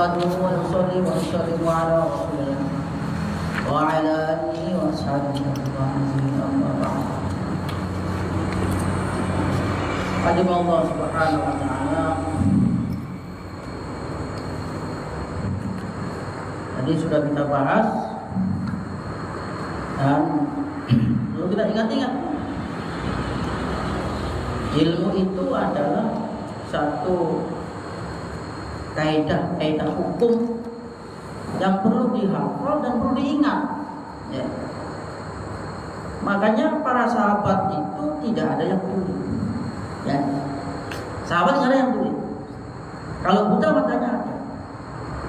نحمده ونصلي ونسلم على رسول الله وعلى آله وأصحابه أجمعين أما بعد. Qadima Allah Subhanahu wa taala. Tadi sudah kita bahas dan perlu kita ingat-ingat, ilmu itu adalah satu kaidah hukum yang perlu dihafal dan perlu diingat, ya. Makanya para sahabat itu tidak ada yang tuli, ya. Sahabat tidak ada yang tuli. Kalau buta matanya ada.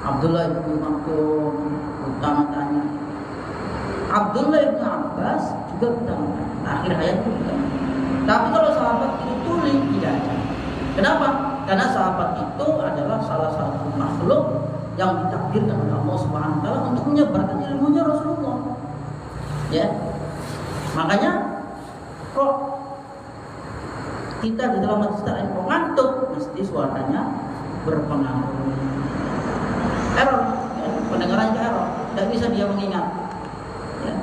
Abdullah bin Maktum buta matanya. Abdullah bin Abbas juga buta matanya. Akhir hayat buta. Tapi kalau sahabat itu tuli tidak ada. Kenapa? Karena sahabat itu adalah salah satu makhluk yang ditakdirkan oleh Allah Subhanahu wa taala untuk menyebarkan ilmunya Rasulullah. Ya. Makanya kok kita di dalam majelis taklim kok ngantuk, mesti suaranya berpengaruh. Error, ya, pendengarannya error, tidak bisa dia mengingat. Ya.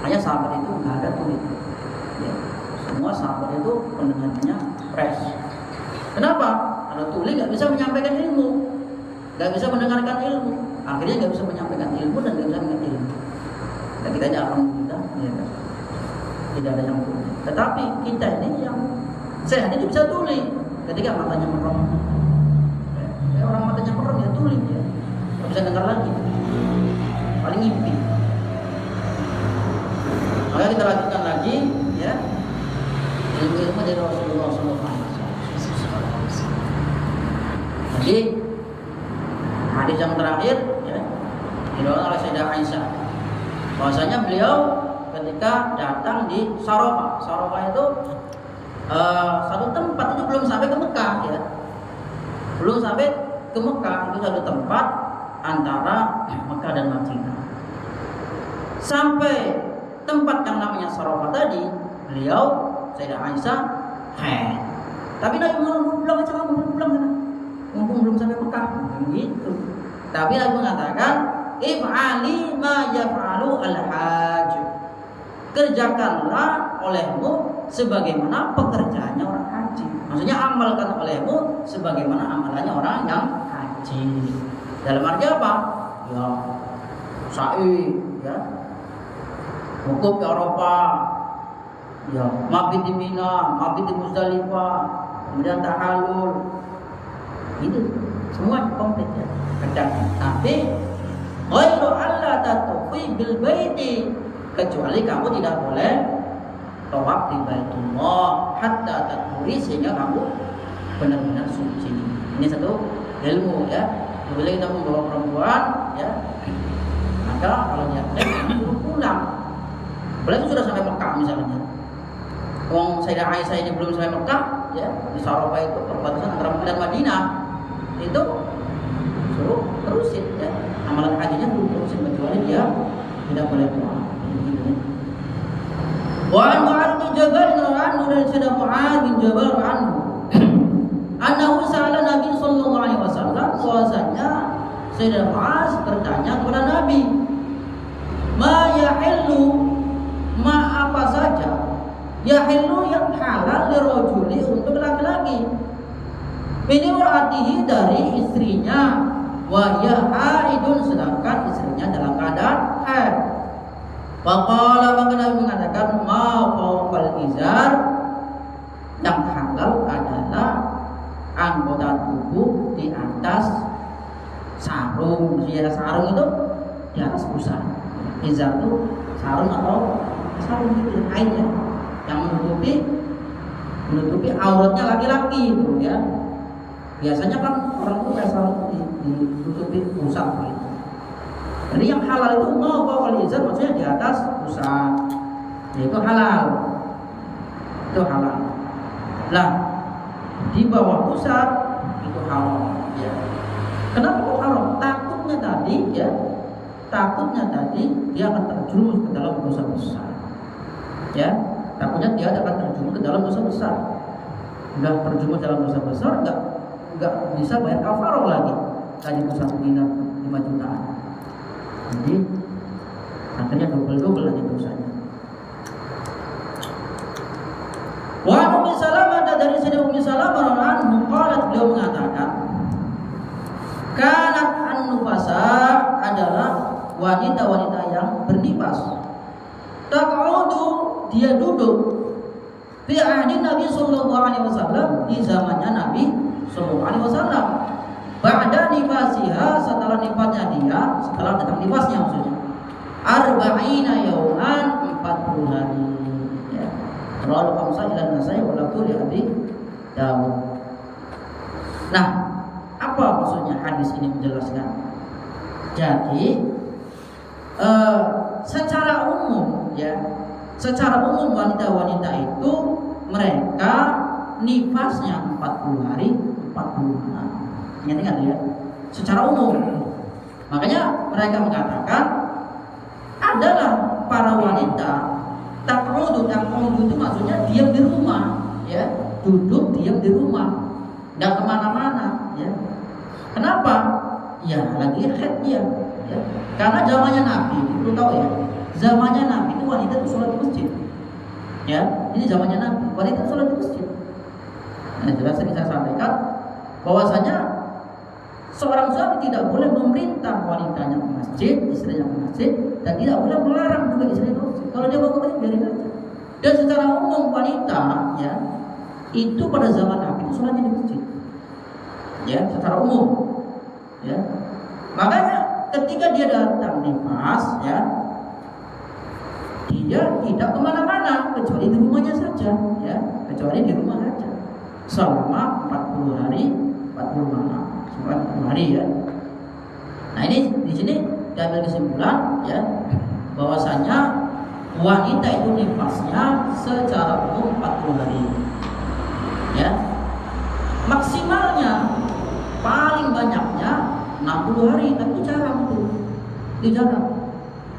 Hanya sahabat itu nggak ada tulis. Ya. Semua sahabat itu pendengarannya fresh. Kenapa? Kalau tuli nggak bisa menyampaikan ilmu, nggak bisa mendengarkan ilmu, akhirnya nggak bisa menyampaikan ilmu dan nggak bisa mengerti ilmu. Dan kita jangan kita, ya, tidak ada yang tuli. Tetapi kita ini yang sehat ini bisa tuli ketika matanya merem. Ya, orang matanya merem ya tuli ya, nggak bisa dengar lagi, paling ngimpi. Maka kita lanjutkan lagi, ya, ilmu dari Rasulullah SAW. Jadi hadis yang terakhir, ya, diriwayatkan oleh Sayyidah Aisyah, bahwasanya beliau ketika datang di Sarofah. Sarofah itu satu tempat, itu belum sampai ke Mekah, ya, belum sampai ke Mekah, itu satu tempat antara Mekah dan Madinah. Sampai tempat yang namanya Sarofah tadi, beliau Sayyidah Aisyah, tapi Nabi Muhammad pulang aja, kamu pulang kan? Mumpung belum sampai Mekah, gitu. Tapi Nabi mengatakan, if'ali ma yaf'alu al-hajj. Kerjakanlah olehmu sebagaimana pekerjaannya orang haji. Maksudnya amalkan olehmu sebagaimana amalannya orang yang haji. Dalam arti apa? Ya, sa'i, ya, wukuf di Arafah, ya, mabit di Mina, mabit di Muzdalifah, kemudian tahallul. Itu semua komplit, ya, kerjaan. Tapi ghairu alla tatufi bil baiti, kecuali kamu tidak boleh tawaf di Baitullah hatta taturi, sehingga kamu benar-benar suci. Ini satu ilmu, ya. Bila kita membawa perempuan, ya, maka kalau dia suruh pulang. Apalagi sudah sampai Mekah misalnya. Wong Sayyidah Aisyah ini belum sampai Mekah, ya, di Sarofah itu perbatasan antara Mekah dan Madinah. Itu suruh terusin, ya, amalan hajinya suruh terusin, kecuali dia tidak boleh pulang. Wa Mu'adz bin Jabal radhiyallahu anhu, dan Mu'adz bin Jabal anhu annahu sa'ala Nabi sallallahu alaihi wasallam, bahwasanya Sayyidina Mu'adz bertanya kepada Nabi, ma yahillu, ma apa saja yahillu yang halal lirajuli, untuk laki-laki, ini waratihi, dari istrinya, wahya haidun, sedangkan istrinya dalam keadaan haid. Faqala, maka Nabi mengatakan, ma fawqal izar, yang halal adalah anggota tubuh di atas sarung. Maksudnya sarung itu di atas busana. Izar itu sarung atau sarung itu kainnya yang menutupi auratnya laki-laki itu, ya. Biasanya kan orang itu selalu ditutupi pusat gitu. Jadi yang halal itu mau bawa izar, maksudnya di atas pusat, yaitu halal. Itu halal. Lah, di bawah pusat itu haram, ya. Kenapa kok haram? Takutnya tadi dia akan terjerumus ke dalam dosa besar. Ya, takutnya dia akan terjerumus ke dalam dosa besar. Enggak terjerumus dalam dosa besar, enggak bisa bayar kafarah lagi. gaji satu miliar 5 jutaan. Jadi akhirnya double lagi dosanya. Wa Ummi Salamah, dari Sayyidah Ummi Salamah radhiyallahu anha qalat, beliau mengatakan, kanat an-nufasa adalah wanita-wanita yang bernifas. Taq'udu, dia duduk fi ahdi Nabi sallallahu alaihi wasallam, di zamannya Nabi sallallahu alaihi wasallam. Ba'da nifasiha, setelah nifasnya dia, setelah datang nifasnya maksudnya. Arba'ina yauman, 40 hari. Ya. Rawahu khamsah ila Nasai wa lafdhu li Abi Dawud. Nah, apa maksudnya hadis ini menjelaskan? Jadi secara umum ya, secara umum wanita-wanita itu mereka nifasnya 40 hari 40 malam. Ingat ya, secara umum. Makanya mereka mengatakan adalah para wanita taq'udu itu maksudnya diam di rumah, ya, duduk diam di rumah, nggak kemana-mana, ya. Kenapa? Ya lagi haid dia, ya. Karena zamannya Nabi, perlu tahu ya, zamannya Nabi itu wanita itu sholat di masjid, ya. Ini zamannya Nabi, wanita itu sholat di masjid. Nah, jelas saya sampaikan bahwasanya seorang suami tidak boleh memerintah wanitanya ke masjid, istrinya ke masjid, dan tidak boleh melarang juga istrinya ke masjid. Kalau dia mau ke masjid, biarin aja. Dan secara umum wanita, ya, itu pada zaman Nabi itu sholatnya di masjid, ya, secara umum, ya. Makanya ketika dia datang nifas, ya, dia tidak kemana-mana kecuali di rumahnya saja, ya, kecuali di rumah saja selama 40 hari 40 malam. 40 hari ya. Nah ini di sini diambil kesimpulan ya, bahwasanya wanita itu nifasnya secara umum 40 hari. Ya. Maksimalnya paling banyaknya 60 hari, tapi itu jarang itu. Itu jarang.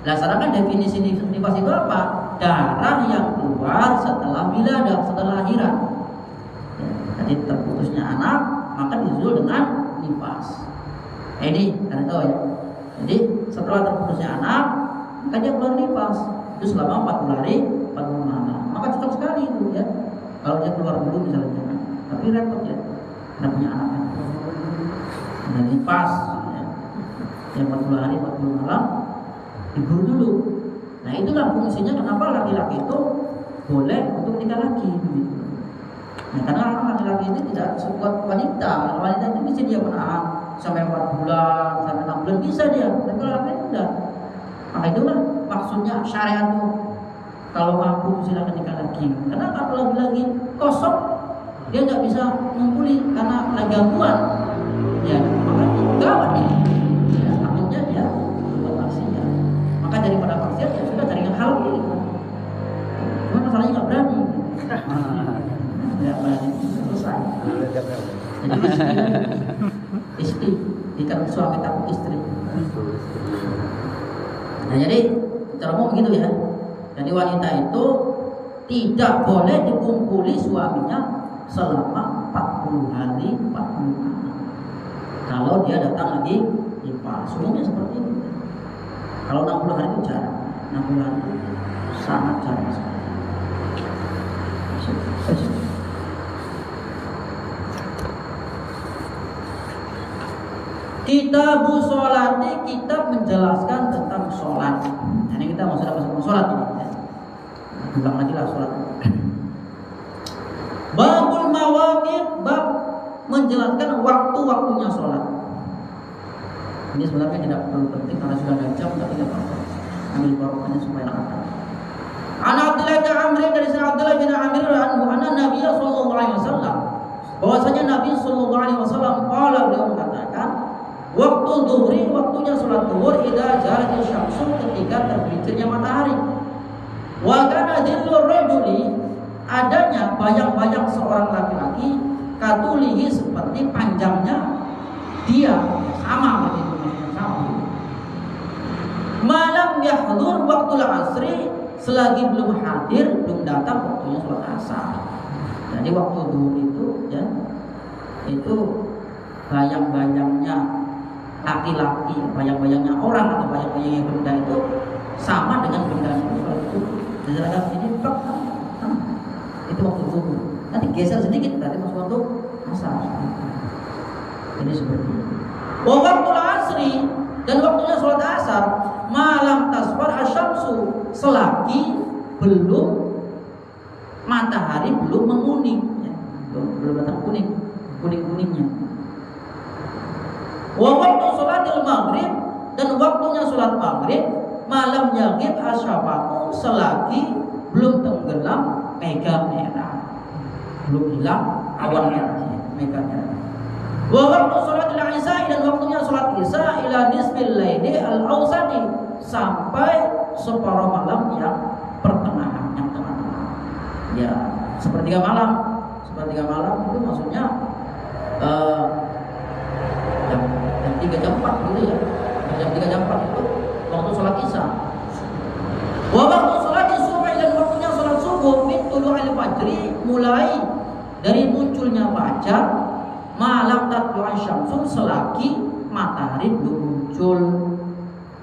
Nah, sekarang definisi nifas itu apa? Darah yang keluar setelah wiladah, setelah lahiran. Ya, jadi terputusnya anak, maka disusul dengan nifas. Ini kalian tahu ya. Jadi setelah terputusnya anak, maka dia keluar nifas. Itu selama 40 hari 40 malam. Maka cocok sekali itu ya. Kalau dia keluar dulu misalnya, tapi repot ya, karena punya anak kan. Nah, nifas ya. Yang 40 hari 40 malam libur dulu. Nah itulah fungsinya kenapa laki-laki itu boleh untuk nikah lagi begitu. Nah, karena orang laki-laki itu tidak sekuat wanita. Wanita itu bisa dia menahan sampai 4 bulan, sampai 6 bulan bisa dia. Tapi kalau laki-laki tidak. Maka itulah maksudnya syariat itu. Kalau mampu silakan nikah lagi. Karena kalau lagi kosong, dia nggak bisa ngumpulin karena lagi gangguan. Ya, maka gawat dia. Ya, takutnya dia buat maksiat. Maka daripada maksiat ya sudah cari yang halal gitu. Cuma masalahnya nggak berani. Ya, selesai. Jadi istri, ikan suami takut istri. Nah, jadi cara umum begitu ya. Jadi wanita itu tidak boleh dikumpuli suaminya selama 40 hari 40 malam. Kalau dia datang lagi nifas, umumnya seperti itu. Kalau 60 hari itu jarang. 60 hari itu sangat jarang sekali. Kitabus sholati, kitab menjelaskan tentang sholat. Ini kita sudah masuk ke sholat ini. Ya. Ulang lagi lah sholat. Babul mawaqit, bab menjelaskan waktu-waktunya sholat. Ini sebenarnya tidak terlalu penting karena sudah ada jam, tapi tidak apa-apa. Ambil barokahnya supaya rata. An Abdullah bin Amr, dari Abdullah bin Amr anhu anna Nabi sallallahu alaihi wasallam, bahwasanya Nabi sallallahu alaihi wasallam qala, beliau mengatakan, waktu zuhri, waktunya sholat zuhur, idza jalatil syamsu, ketika terbitnya matahari. Wa kana dhillur rajuli, adanya bayang-bayang seorang laki-laki, katulihi, seperti panjangnya dia, sama begitu, sama. Malam yahdur waktu asri, selagi belum hadir, belum datang waktunya sholat asar. Jadi waktu zuhur itu ya, itu bayang-bayangnya laki-laki, bayang-bayangnya orang atau bayang-bayangnya benda itu sama dengan benda itu. Jadi ada ini itu waktu subuh. Nanti geser sedikit berarti masuk waktu asar. Ini seperti itu. Waktu asri dan waktunya sholat asar malam tasfar asyamsu selagi belum matahari belum menguning, ya. belum datang kuning-kuningnya. Waktu sholatil maghrib dan waktunya sholat maghrib malam yaghib asyafaqu selagi belum tenggelam mega merah, belum hilang awan mega merah. Waktu sholatil isya dan waktunya sholat isya ila nisfil laili al-awsati sampai separuh malam yang pertengahan, yang tengah-tengah. Ya, sepertiga malam itu maksudnya jam 3 jam 4 gitu ya. Jam 3 jam 4 itu waktu sholat isya. Waktu sholat subuh dan waktunya sholat subuh min tulu'il fajri mulai dari munculnya fajar malam tatlu'an syamsu selagi matahari belum muncul.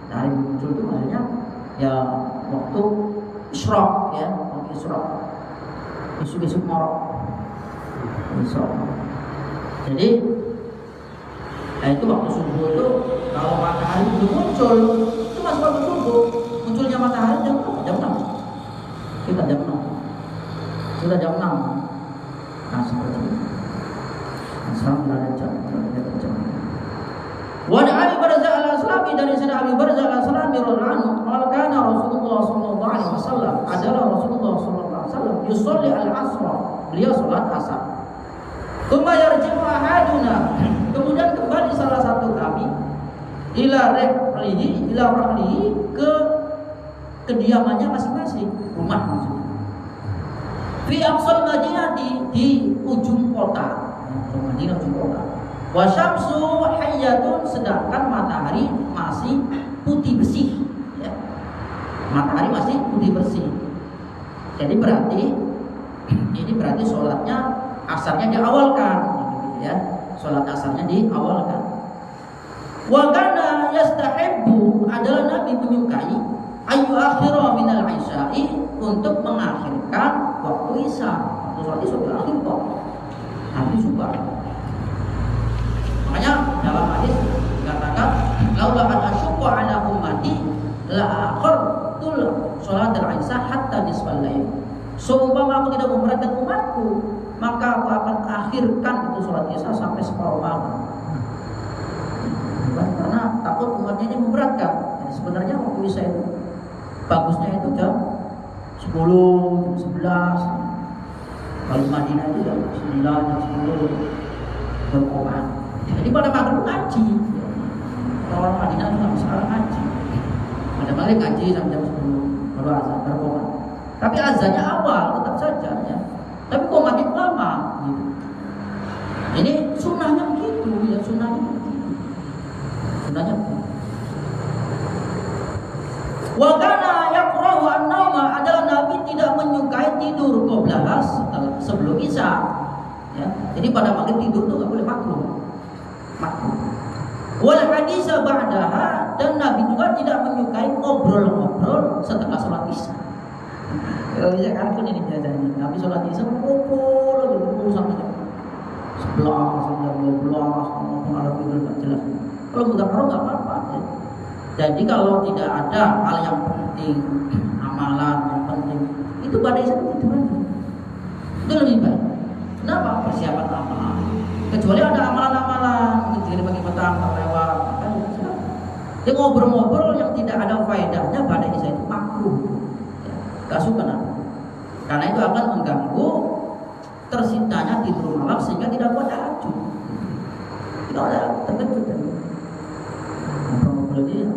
Matahari muncul itu maksudnya ya waktu isyraq ya, waktu isyraq. Besok morok. Isyraq. Jadi itu waktu subuh itu kalau matahari belum muncul itu masih waktu subuh. Munculnya matahari jam 6. Kita jam 6. Sudah jam 6. Nah seperti itu. Asal ada jam. Wa Abi Barzah al-Aslami dari Sayyidina Abi Barzah al-Aslami radhiyallahu anhu, qala kana Rasulullah sallallahu alaihi wasallam, adalah Rasulullah sallallahu alaihi wasallam yusolli al-asr, beliau salat asar. Tsumma yarji'u ahaduna, kemudian kembali salah satu kami ila rahlihi ke kediamannya masing-masing, rumah maksudnya. Fi aqsal Madinah di ujung kota. Madinah ujung kota. Wa syamsu hayyatun, sedangkan matahari masih putih bersih ya. Matahari masih putih bersih. Jadi berarti sholatnya asarnya diawalkan gitu ya. Sholat asarnya diawalkan. Wa kana yastahibbu, adalah Nabi menyukai ayu akhira minal isya'i, untuk mengakhirkan waktu isya. Waktu sholat isya berakhir kok. Nabi suka. Makanya dalam hadis dikatakan laula an asyqa ala ummati la aqartul salat al-isya hatta nisfal lail. Seumpama aku tidak memberatkan umatku, maka aku akan akhirkan itu salat isya sampai separuh malam. Karena takut umatnya ini memberatkan. Jadi sebenarnya waktu isya itu bagusnya itu jam 10, jam 11. Kalau Madinah itu jam 9, jam 10 berkomat. Jadi pada maghrib ngaji. Orang Madinah itu nggak sekarang ngaji. Pada maghrib ngaji sampai jam 10 baru azan berkomat. Tapi azannya awal tetap saja ya. Tapi komatnya lama gitu. Ini sunnahnya begitu ya, sunnahnya begitu. Wa kana yakrahu an-nauma, adalah Nabi tidak menyukai tidur qablaha, sebelum isya. Ya. Jadi pada maghrib tidur itu enggak boleh makruh. Wal hadisa ba'daha, dan Nabi juga tidak menyukai ngobrol-ngobrol setelah sholat isya. Kalau bisa kan ini biasanya Nabi sholat isya ngobrol sampai jam 11, sampai jam 12, ngomong ala tidur nggak jelas. Kalau mudzakarah nggak apa-apa ya. Jadi kalau tidak ada hal yang penting, amalan yang penting, itu pada isya itu aja. Itu lebih baik. Kenapa? Persiapan amalan. Kecuali ada amalan-amalan jadi pagi petang lewat kan. Dia ngobrol-ngobrol yang tidak ada faedahnya pada isya itu makruh. Ya, gak suka nanti. Karena itu akan mengganggu tersintanya tidur malam sehingga tidak buat tahajud. Tidak ada terkejut kan. Ngobrol-ngobrol dia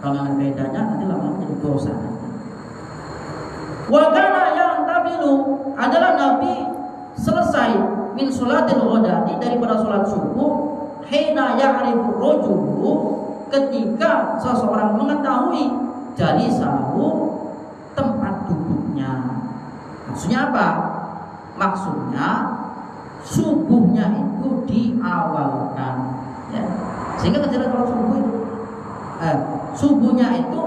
kalau nggak ada faedahnya nanti lama-lama jadi dosa. Wa kana yang tabilu, adalah Nabi selesai min sholatil ghadati, daripada sholat subuh, hina ya'rifu rajulu, ketika seseorang mengetahui jalisahu, tempat duduknya. Maksudnya apa? Maksudnya subuhnya itu diawalkan ya. Sehingga ketika sholat subuh itu subuhnya itu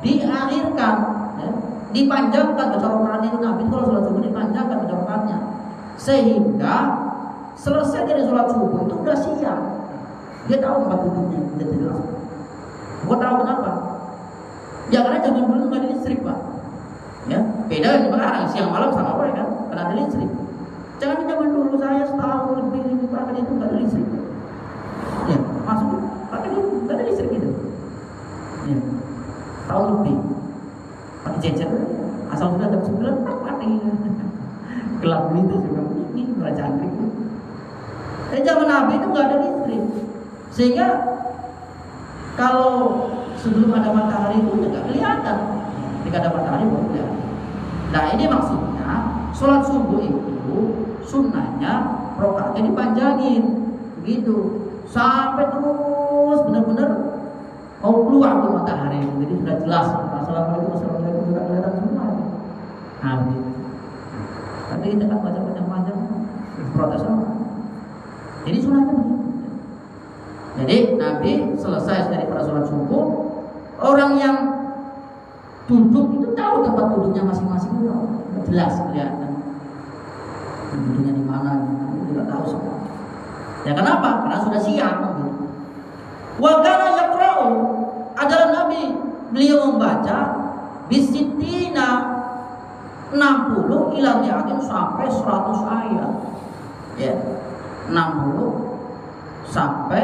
diakhirkan, ya, dipanjangkan baca rakaatnya itu. Nabi kalau sholat subuh dipanjangkan baca rakaatnya, sehingga selesai dari sholat subuh itu udah siang. Dia tahu tempat duduknya, dia jelas. Gua tahu kenapa? Ya karena zaman dulu nggak ada listrik, Pak. Ya, beda dengan sekarang, siang malam sama apa kan? Karena ada listrik. Jangan di zaman dulu saya setahun lebih bahkan itu nggak ada listrik. Ya, masuk pakai itu nggak ada listrik gitu. Ya, tahun lebih pakai jejer, asal sudah jam 9 mati. Gelap itu juga ini bacaan itu. Zaman Nabi itu nggak ada listrik, sehingga kalau sebelum ada matahari itu nggak kelihatan. Ketika ada matahari baru kelihatan. Nah ini maksudnya sholat subuh itu sunnahnya rakaatnya dipanjangin, begitu sampai terus benar-benar mau keluar tuh matahari. Jadi sudah jelas. Assalamualaikum sudah kelihatan semua. Nah, begitu. Tapi kita kan baca panjang-panjang protes apa? Jadi sunnahnya begitu. Jadi Nabi selesai daripada sholat subuh, orang yang duduk itu tahu tempat duduknya masing-masing itu jelas kelihatan duduknya di mana, tidak tahu semua. Ya kenapa? Karena sudah siap. Gitu. Wa kana yaqra'u adalah Nabi, beliau membaca bisitina 60 ila mi'atin sampai 100 ayat. Ya. 60 sampai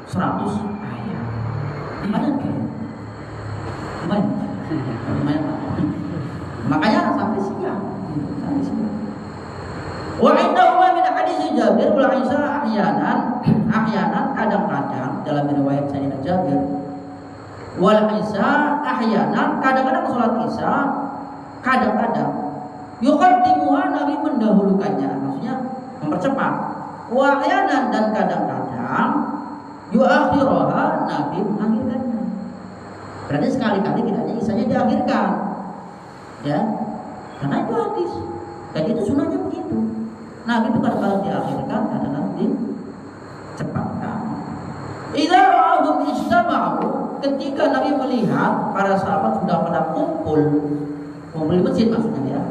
100 ayat. Gimana tuh? Gimana? Makanya sampai siang. Sampai siang. Wa indahu min hadis Jabir wal Aisyah ahyanan kadang-kadang dalam riwayat Sayyidina Jabir wal Aisyah ahyanan kadang-kadang sholat Isya kadang-kadang yuqaddimuha Nabi mendahulukannya, maksudnya mempercepat. Wa ahyanan dan kadang-kadang yuakhiruha Nabi mengakhirkannya. Berarti sekali-kali tidak hanya Isyanya diakhirkan, ya, karena itu hadis dan itu sunnahnya begitu. Nabi itu kadang-kadang diakhirkan, kadang-kadang dicepatkan. Idza ra'ahum istama'u, ketika Nabi melihat para sahabat sudah pada kumpul di masjid maksudnya, ya,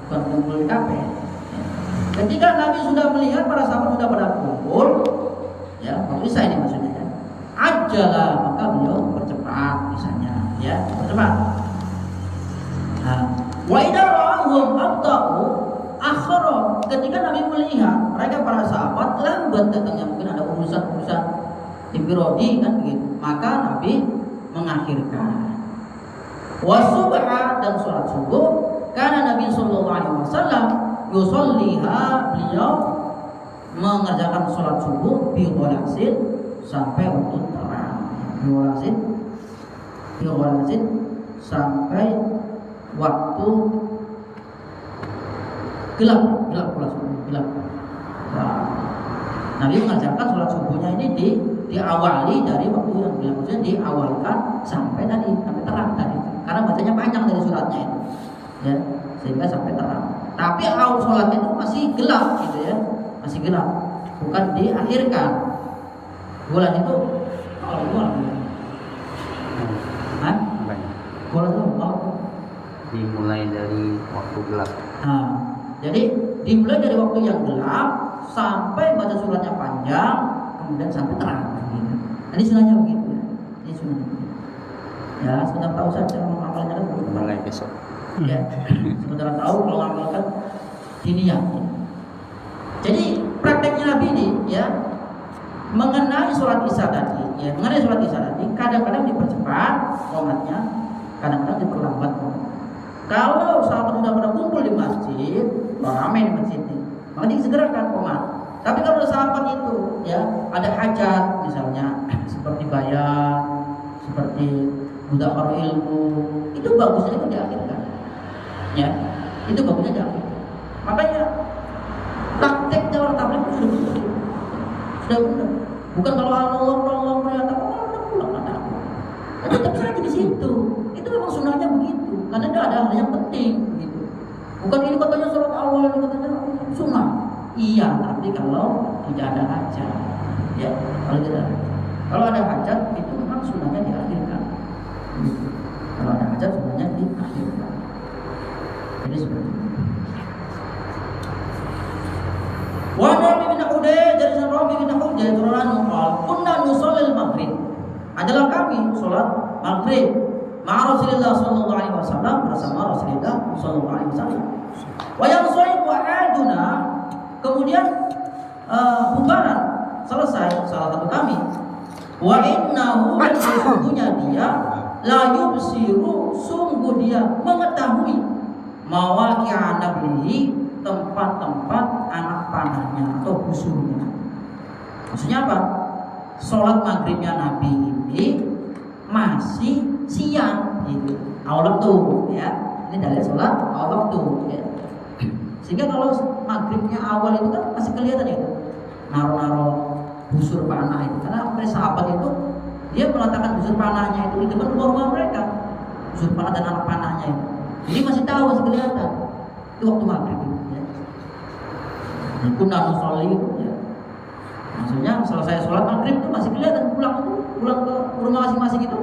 bukan kumpul di kafe. Ketika Nabi sudah melihat para sahabat sudah pada kumpul, ya, waktu Isya ini maksudnya, ya, ajala, maka beliau percepat misalnya, ya, percepat. Nah, wa idza ra'ahum abta'u akhara, ketika Nabi melihat mereka para sahabat lambat datangnya, mungkin ada urusan-urusan infiradi kan begitu, maka Nabi mengakhirkan. Wa subha, dan sholat subuh, karena Nabi sallallahu alaihi wasallam yusolliha, beliau mengerjakan sholat subuh bi ghalasin sampai waktu terang, bi ghalasin sampai waktu gelap. Nah, Nabi mengerjakan sholat subuhnya ini diawali dari waktu yang gelap, maksudnya diawalkan sampai terang tadi, karena bacanya panjang dari suratnya itu, ya, sehingga sampai terang. Tapi awal sholatnya itu masih gelap, gitu ya, masih gelap, bukan diakhirkan. Bulan itu kalau bulan, bulan itu dimulai dari waktu gelap. Nah, jadi dimulai dari waktu yang gelap sampai baca suratnya panjang, kemudian sampai terang. Gitu. Ini sunahnya begitu, ya. Ini sunahnya. Ya, sebentar tahu saja mengamalnya kan mulai besok. Ya, sebentar tahu kalau mengamalkan ini ya. Jadi prakteknya Nabi ini, ya, mengenai sholat Isya tadi, ya, mengenai sholat Isya tadi, kadang-kadang dipercepat qomatnya, kadang-kadang diperlambat. Kalau sahabat sudah pada kumpul di masjid, ramai di masjid ini, maka disegerakan qomat. Tapi kalau sahabat itu, ya, ada hajat misalnya seperti bayar, seperti mudzakarah ilmu, itu bagusnya itu diakhirkan, ya, itu bagusnya diakhirkan. Makanya taktiknya orang tabligh itu sudah benar. Bukan kalau Allah ternyata pulang ada. Tetap saja di situ. Itu memang sunnahnya begitu. Karena itu ada hal yang penting gitu. Bukan ini katanya sholat awal, ini katanya sunnah. Iya, tapi kalau tidak ada hajat, ya, kalau tidak. Kalau ada hajat itu memang sunnahnya diakhirkan. Kalau ada hajat sunnahnya diakhirkan. Jadi seperti itu. Wa Rabi bin Hudayd dari Rabi bin Hudayd radhiyallahu anhu, "Kunna nusallil maghrib." Adalah kami salat maghrib ma'a Rasulullah sallallahu alaihi wasallam, bersama Rasulullah sallallahu alaihi wasallam. Wa yansarifu ahaduna, kemudian bubaran selesai salah satu kami. Wa innahu, sesungguhnya dia la yubsiru, sungguh dia mengetahui mawaqi'a nablihi, tempat-tempat anak panahnya atau busurnya. Maksudnya apa? Sholat maghribnya Nabi ini masih siang gitu, awal waktu ya. Ini dalil sholat awal waktu ya. Sehingga kalau maghribnya awal itu kan masih kelihatan itu naro-naro busur panah itu, karena sahabat itu dia meletakkan busur panahnya itu di depan rumah mereka, busur panah dan anak panahnya itu. Jadi masih tahu, masih kelihatan. Itu waktu maghrib itu ya. Kunna nusolli ya. Maksudnya selesai sholat maghrib itu masih kelihatan, pulang ke rumah masing-masing itu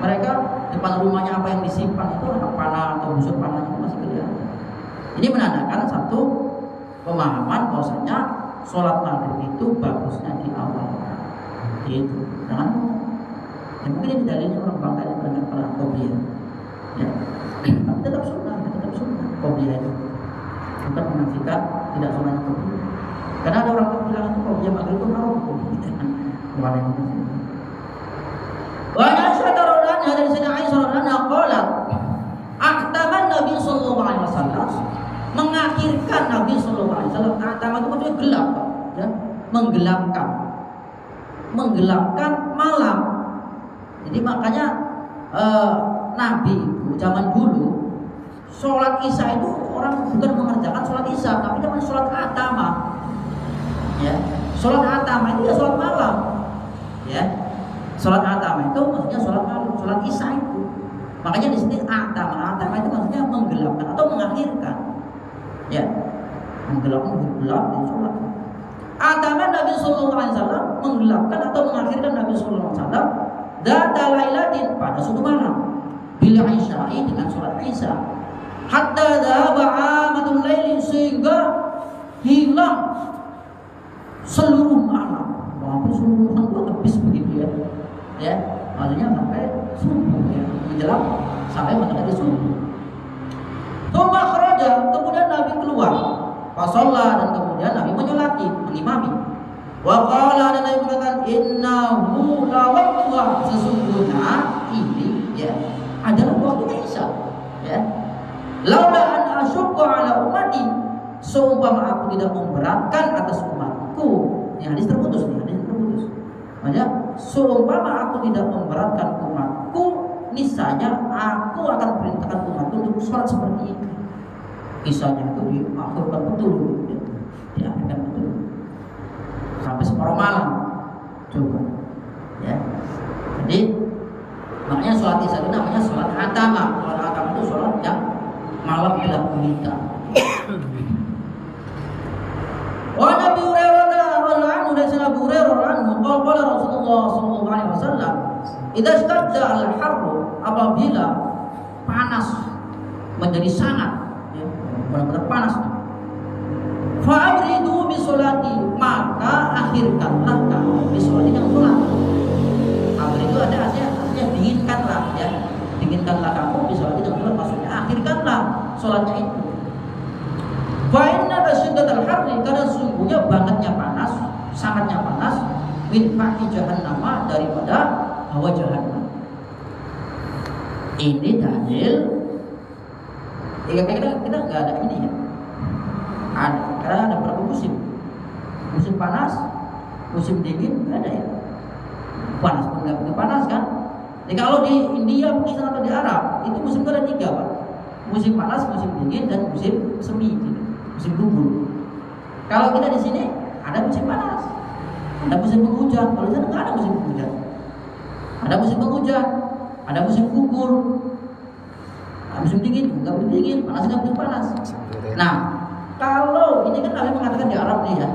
mereka depan rumahnya apa yang disimpan itu anak panah atau busur panahnya itu masih kelihatan. Ini menandakan satu pemahaman bahwasanya sholat maghrib itu bagusnya di awal. Itu jangan ya, mungkin ini dalilnya orang bangga yang mendengar para qobliyah ya. Tapi tetap sunnah qobliyah itu bukan menafikan tidak sunnahnya qobliyah. Karena ada orang yang bilang itu qobliyah maghrib itu haram bukan yang itu. Wa Aisyah radhiyallahu anha, dari Sayyidah Aisyah radhiyallahu anha qalat, "Ahtaman Nabi sallallahu alaihi wasallam," mengakhirkan Nabi sallallahu alaihi wasallam. Ahtaman itu maksudnya gelap ya, menggelapkan malam. Jadi makanya Nabi itu zaman dulu sholat isya itu orang bukan mengerjakan sholat isya, tapi namanya sholat atama. Ya, sholat atama itu ya sholat malam. Ya, sholat atama itu maksudnya sholat malam, sholat isya itu. Makanya di sini atama itu maksudnya menggelapkan atau mengakhirkan. Ya, menggelapkan dari sholat. Atama Nabi Sallallahu Alaihi Wasallam menggelapkan atau mengakhirkan Nabi Sallallahu Alaihi Wasallam data lailatin, pada suatu malam, bila isya'i, dengan sholat isya. Hatta dhaba amatul laili, sehingga hilang seluruh malam. Walaupun seluruh malam itu habis begitu ya. Ya, maksudnya sampai subuh ya, menjelang sampai mendekati subuh. Tsumma kharaja, kemudian Nabi keluar. Fasalla, dan kemudian Nabi menyolati, mengimami. Wa qala, dan Nabi mengatakan, innahu la waqtuha, sesungguhnya ini ya adalah waktu isya. Ya. Laula an asyqa ala ummati, seumpama aku tidak memberatkan atas umatku. Ini hadis terputus nih, hadis terputus. Makanya seumpama aku tidak memberatkan umatku, niscaya aku akan perintahkan umatku untuk sholat seperti ini. Kisahnya itu diakhirkan betul, diakhirkan betul sampai separuh malam. Coba, ya. Jadi makanya sholat isya itu namanya sholat atama. Sholat atama itu sholat yang malam gelap gulita. Wa Nabi Hurairah radhiyallahu anhu, dari Abu Hurairah radhiyallahu anhu, qala Rasulullah sallallahu alaihi wasallam, idza ishtadda al-harru, apabila panas menjadi sangat, ya, benar-benar panas, fa abridu bi sholati, maka akhirkanlah kamu bi sholati, dengan salat. Abridu ada artinya dinginkanlah, ya, dinginkanlah kamu bi sholati, dengan salat, maksudnya akhirkanlah sholatnya itu. Fa inna tasyiddatal harri, karena sungguhnya bangetnya panas, sangatnya panas, min faqi jahannam, daripada hawa jahannam. Ini dalil. Kita nggak ada ini ya. Ada, karena ada berapa musim? Musim panas, musim dingin, nggak ada ya. Panas pun nggak begitu panas kan? Jadi kalau di India, Pakistan atau di Arab, itu musim ada 3 Pak. Musim panas, musim dingin, dan musim semi, musim gugur. Kalau kita di sini ada musim panas, ada musim penghujan. Kalau di sana nggak ada musim penghujan. Ada musim penghujan, ada musim gugur, ada musim dingin, nggak begitu dingin, panas nggak begitu panas. Nah, kalau ini kan kalian mengatakan di Arab nih ya.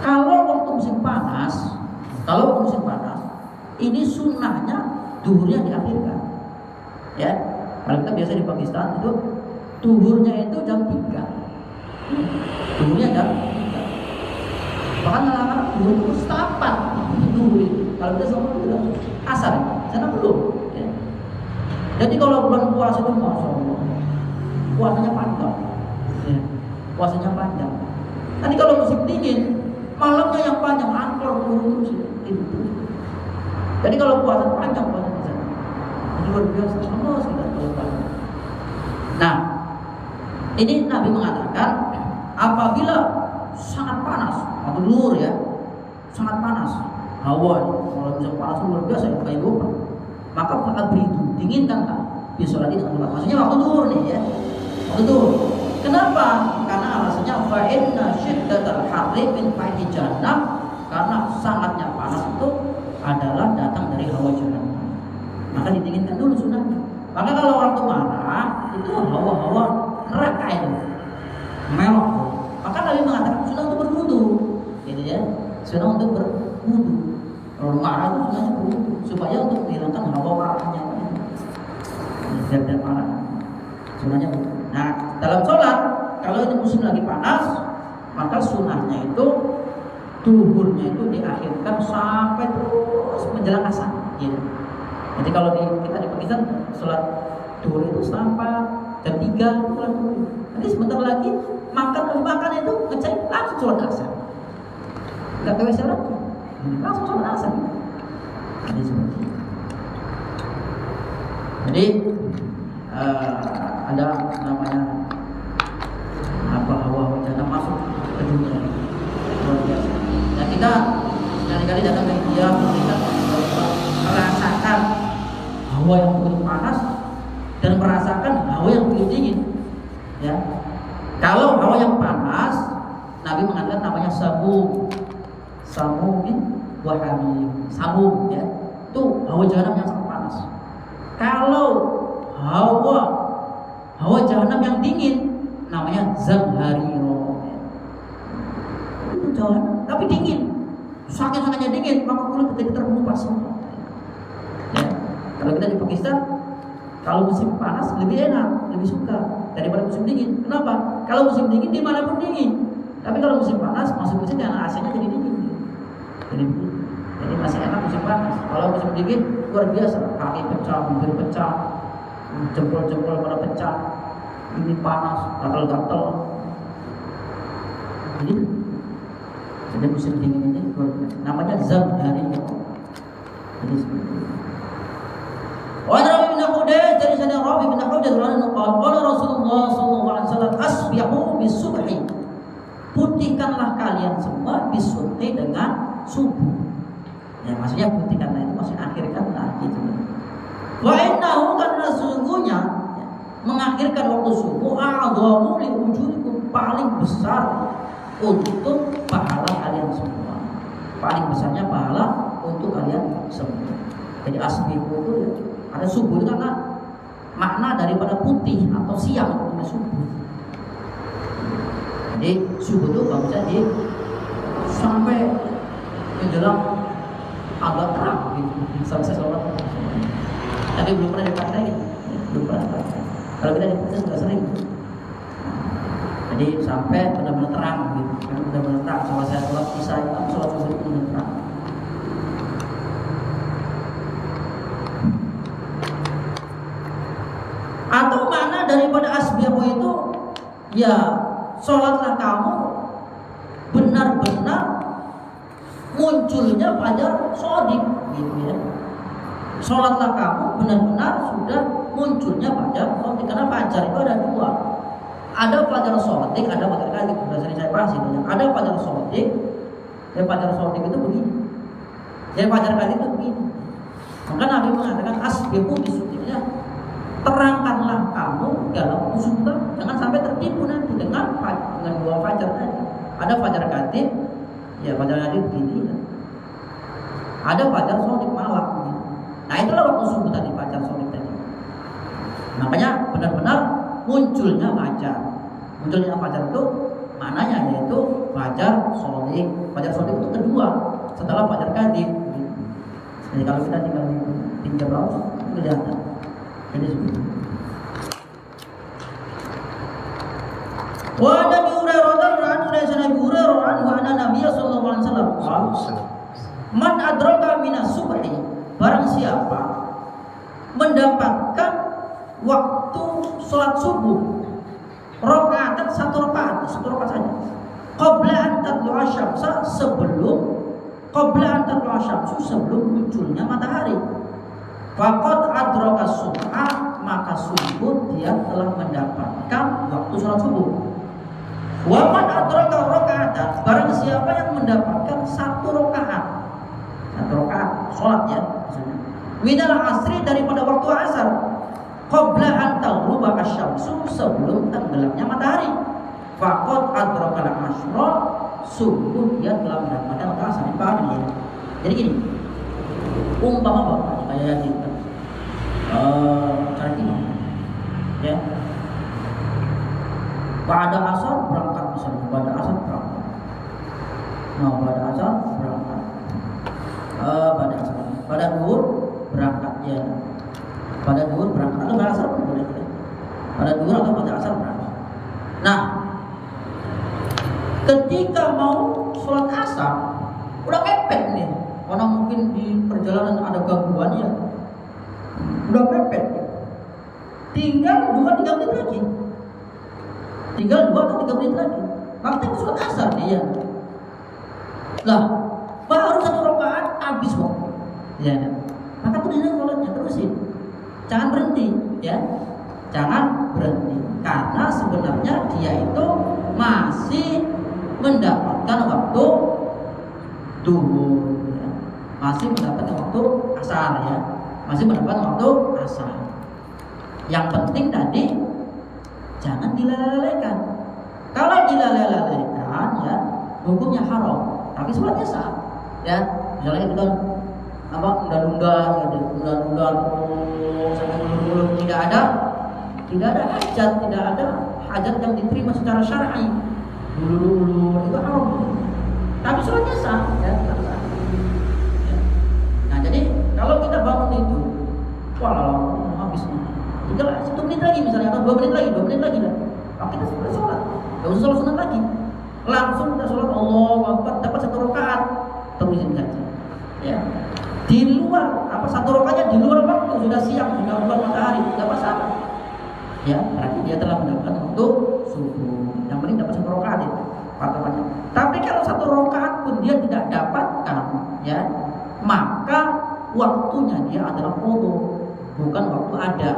Kalau waktu musim panas Kalau musim panas, ini sunnahnya duhurnya diakhirkan. Ya, kalau kita biasa di Pakistan itu duhurnya itu jam 3. Duhurnya jam 3. Bahkan anak-anak duhur itu setengah 4 itu duhur. Kalau kita sama itu asar, sana belum. Ya. Jadi kalau bulan puasa itu masya Allah, puasanya panjang. Ya. Puasanya panjang. Nanti kalau musim dingin, malamnya yang panjang, angkor terus itu. Jadi kalau puasa panjang puasa di sana. Ini luar biasa, Allah sudah tahu. Nah, ini Nabi mengatakan apabila sangat panas, atau luar ya, sangat panas, hawa, kalau bisa panas luar biasa kayak gue, maka pada beri itu dinginkanlah disolati dengan sholat. Maksudnya waktu duhur nih ya, waktu duhur. Kenapa? Karena alasannya fa'inna syiddatal harri min faihi jahannam, karena sangatnya panas itu adalah datang dari hawa jahannam. Maka didinginkan dulu sunahnya. Maka kalau waktu marah itu hawa-hawa neraka itu melok. Maka Nabi mengatakan sunnah untuk berwudu, gitu ya. Sunnah untuk berwudu. Kalau marah itu sunnahnya berwudu supaya untuk menghilangkan hawa marahnya. Biar marah. Sunnahnya berwudu. Nah, dalam sholat kalau itu musim lagi panas, maka sunnahnya itu duhurnya itu diakhirkan sampai terus menjelang asar. Gitu. Jadi kalau kita di Pakistan sholat duhur itu sampai jam 3 sholat duhur. Nanti sebentar lagi makan itu ngecek langsung sholat asar. Enggak ke WC lagi, langsung sholat asar. Jadi seperti itu. Jadi ada namanya apa hawa jannah masuk ke dunia luar biasa. Dan kita sekali-kali datang ke India kita merasakan hawa yang begitu panas dan merasakan hawa yang begitu dingin. Ya, kalau hawa yang panas, Nabi mengatakan namanya samumin wahamim. Samum ya, itu hawa jahanam yang sangat panas. Kalau hawa jahanam yang dingin namanya zamhariro. Itu jahanam tapi dingin. Saking-sakingnya dingin, maka kulit jadi terkelupas semua. Ya. Kalau kita di Pakistan, kalau musim panas lebih enak, lebih suka daripada musim dingin. Kenapa? Kalau musim dingin dimanapun dingin. Tapi kalau musim panas, masuk musim yang AC-nya jadi dingin. Jadi masih enak musim panas. Kalau musim dingin luar biasa, kaki pecah, bibir pecah, jempol-jempol pada pecah, ini panas, gatal-gatal. Jadi musim dingin ini luar biasa. Namanya zamhariyah. Jadi seperti itu. Wa Rabi bin Hudays dari sana Rabi bin Hudays qala Rasulullah sallallahu alaihi wasallam asbihu bisubhi. Putihkanlah kalian semua bisubhi dengan subuh. Ya maksudnya putihkanlah itu maksudnya akhirkanlah gitu. Wa innahu karena sesungguhnya mengakhirkan waktu subuh a'dhamu li ujurikum, paling besar untuk pahala kalian semua. Paling besarnya pahala untuk kalian semua. Jadi asbihu itu ada subuh itu karena makna daripada putih atau siang itu subuh. Jadi subuh itu bagusnya di sampai menjelang agak terang gitu, selesai sholat. Tapi belum pernah dipakai gitu. Belum pernah dipakai. Kalau kita dipakai sudah sering. Jadi sampai benar-benar terang gitu. Benar-benar terang. Kalau saya sholat isya, sholat subuh itu benar terang. Atau mana daripada asbihu itu ya sholatlah kamu benar-benar munculnya fajar shadiq gitu ya. Sholatlah kamu benar-benar sudah munculnya fajar shadiq, karena fajar itu ada dua. Ada fajar shadiq, ada fajar kadhib. Sudah sering saya bahas itu ya. Ada fajar shadiq, dan fajar shadiq itu begini. Dan fajar kadhib itu begini. Maka Nabi mengatakan asbiqu bisubhnya, terangkanlah kamu dalam subuh, jangan sampai tertipu nanti dengan dua fajar tadi. Ada fajar kadhib, ya fajar kadhib begini. Ya. Ada fajar shadiq malam begini. Nah itulah waktu subuh tadi, fajar shadiq tadi. Makanya benar-benar munculnya fajar. Munculnya fajar itu maknanya yaitu fajar shadiq. Fajar shadiq itu kedua setelah fajar kadzib. Jadi kalau kita tinggal pinjam laut, kelihatan. Jadi seperti itu. Wa Nabi Hurairah radhiyallahu anhu dari Nabi Hurairah anhu anna Nabi sallallahu alaihi wasallam man adraka minas subhi, barang siapa mendapatkan waktu sholat subuh rakaatan satu rakaat saja qabla an tatlu'a syamsa, sebelum munculnya matahari, faqad adraka subha, maka sungguh dia telah mendapatkan waktu sholat subuh. Wa man adraka rakaatan, barang siapa yang mendapatkan satu rakaat sholat ya maksudnya, minal asri, daripada waktu asar, qabla an taghruba asy-syamsu, sebelum tenggelamnya matahari, faqad adraka al-asyra, sungguh dia telah mendapatkan waktu asar. Paham ya? Jadi gini, umpama bapak kayak gitu, cara timah ya, pada asar berangkat misalnya, pada asar berangkat, pada duhur berangkat ya, pada duhur berangkat atau pada asar pun boleh ya. Pada duhur atau pada asar berangkat. Nah, ketika mau sholat asar udah mepet nih, karena mungkin di perjalanan ada gangguan ya, udah mepet, tinggal 2-3 menit lagi, tinggal 2 atau 3 menit lagi, waktu sholat asar dia. Lah, baru 1 rakaat habis waktu. Ya, maka tulisnya sholatnya terusin, jangan berhenti, ya, jangan berhenti, karena sebenarnya dia itu masih mendapatkan waktu duhur, ya, masih mendapatkan waktu asar, ya, masih mendapatkan waktu asar. Yang penting tadi jangan dilalaikan. Kalau dilalaikan, ya, hukumnya haram, tapi sholatnya sah, ya. Misalnya kita nunda-nunda sampai ulur-ulur, tidak ada hajat, tidak ada hajat yang diterima secara syar'i, ulur-ulur itu haram, tapi sholatnya sah, ya, sah. Ya. Nah, jadi kalau kita bangun itu, habis, tinggal 1 menit lagi misalnya, atau 2 menit lagi lah, kita sudah sholat, nggak usah sholat sunat lagi, langsung kita sholat Allahu Akbar, dapat 1 rakaat, terusin saja, ya. Di luar 1 rakaatnya di luar waktu, sudah siang, sudah keluar matahari, tidak masalah, ya, berarti dia telah mendapatkan waktu subuh. Yang penting dapat 1 rakaat itu patokannya. Tapi kalau 1 rakaat pun dia tidak dapatkan, ya, maka waktunya dia adalah wudu, bukan waktu ada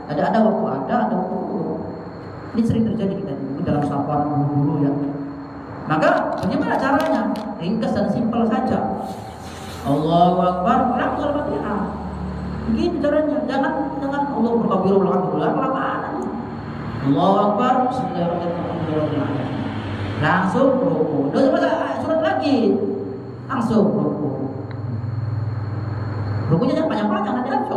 waktu ada waktu wudu. Ini sering terjadi kita dalam safar dulu ya. Maka bagaimana caranya? Ringkas dan simpel saja. Allahu Akbar, langsung Al-Fatihah. Begitu caranya. Jangan Allah berkabirul alhamdulillah kelamaan. Allahu Akbar, bismillahirrahmanirrahim. Langsung ruku. Dosa baca surat lagi. Langsung ruku. Rukunya jangan panjang-panjang, nanti habis.